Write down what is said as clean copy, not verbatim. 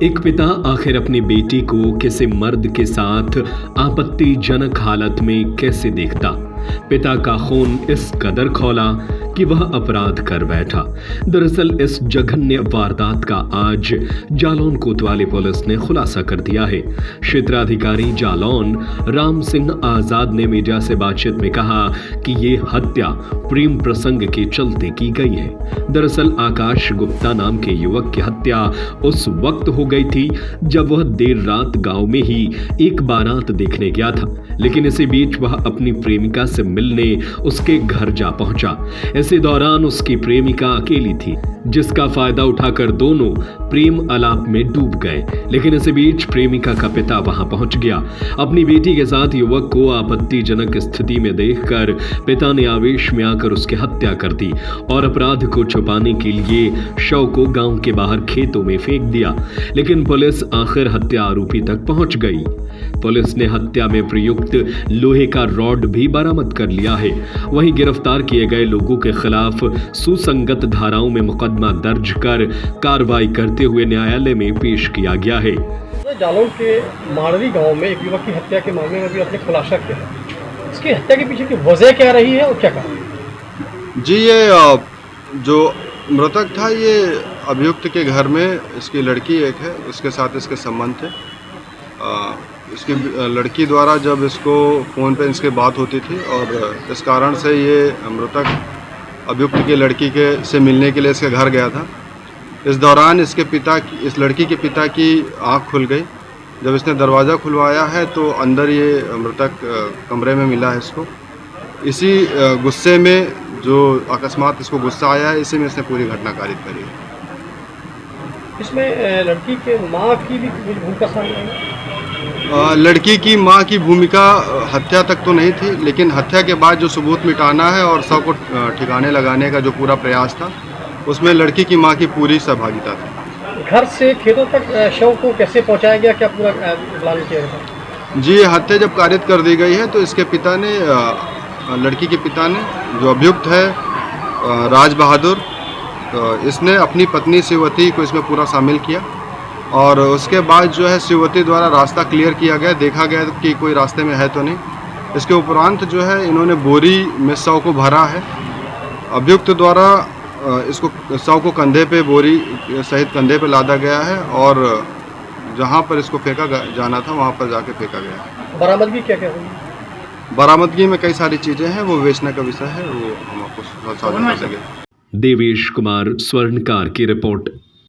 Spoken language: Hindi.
एक पिता आखिर अपनी बेटी को किसी मर्द के साथ आपत्तिजनक हालत में कैसे देखता। पिता का खून इस कदर खौला कि वह अपराध कर बैठा। दरअसल इस जघन्य वारदात का आज जालौन कोतवाली पुलिस ने खुलासा कर दिया है। क्षेत्राधिकारी जालौन राम सिंह आजाद ने मीडिया से बातचीत में कहा कि ये हत्या प्रेम प्रसंग के चलते की गई है। दरअसल आकाश गुप्ता नाम के युवक की हत्या उस वक्त हो गई थी जब वह देर रात गांव में ही एक बारात देखने गया था, लेकिन इसी बीच वह अपनी प्रेमिका से मिलने उसके घर जा पहुंचा। इसी दौरान उसकी प्रेमिका अकेली थी, जिसका फायदा उठाकर दोनों प्रेम आलाप में डूब गए। लेकिन इसी बीच प्रेमिका का पिता वहां पहुंच गया। अपनी बेटी के साथ युवक को आपत्तिजनक स्थिति में देखकर पिता ने आवेश में आकर उसकी हत्या कर दी और अपराध को छुपाने के लिए शव को गांव के बाहर खेतों में फेंक दिया। लेकिन पुलिस आखिर हत्या आरोपी तक पहुंच गई। पुलिस ने हत्या में प्रयुक्त लोहे का रॉड भी बरामद कर लिया है। वहीं गिरफ्तार किए गए लोगों के खिलाफ सुसंगत धाराओं में मुकदमा दर्ज कर कार्रवाई करते हुए न्यायालय में पेश किया गया है। जालौन के माड़वी गांव में एक युवक की हत्या के मामले में भी आपने खुलासा किया है। इसकी हत्या के पीछे की वजह क्या रही है और क्या कारण? जी, ये जो मृतक था ये अभियुक्त के घर में इसकी लड़की एक है, उसके साथ इसके संबंध थे। इसकी लड़की द्वारा जब इसको फ़ोन पे इसके बात होती थी और इस कारण से ये मृतक अभियुक्त की लड़की के से मिलने के लिए इसके घर गया था। इस दौरान इस लड़की के पिता की आंख खुल गई। जब इसने दरवाज़ा खुलवाया है तो अंदर ये मृतक कमरे में मिला है इसको। इसी गुस्से में जो अकस्मात इसको गुस्सा आया है, इसी में इसने पूरी घटना कारित करी है। इसमें लड़की के माँ की भी भूमिका सामने आई? लड़की की माँ की भूमिका हत्या तक तो नहीं थी, लेकिन हत्या के बाद जो सबूत मिटाना है और शव को ठिकाने लगाने का जो पूरा प्रयास था, उसमें लड़की की माँ की पूरी सहभागिता थी। घर से खेतों तक शव को कैसे पहुँचाया गया, क्या पूरा प्लान किया गया? जी, हत्या जब कारित कर दी गई है तो इसके पिता ने लड़की के पिता ने, जो अभियुक्त है राज बहादुर, इसने अपनी पत्नी शिववती को इसमें पूरा शामिल किया और उसके बाद जो है शिववती द्वारा रास्ता क्लियर किया गया, देखा गया कि कोई रास्ते में है तो नहीं। इसके उपरांत जो है इन्होंने बोरी में शव को भरा है। अभियुक्त द्वारा इसको शव को कंधे पे बोरी सहित कंधे पे लादा गया है और जहाँ पर इसको फेंका जाना था वहाँ पर जाके फेंका गया। बरामदगी क्या क्या हुई? बरामदगी में कई सारी चीज़ें हैं, वो बेचने का विषय है, वो हम आपको साझा कर देंगे। देवेश कुमार स्वर्णकार की रिपोर्ट।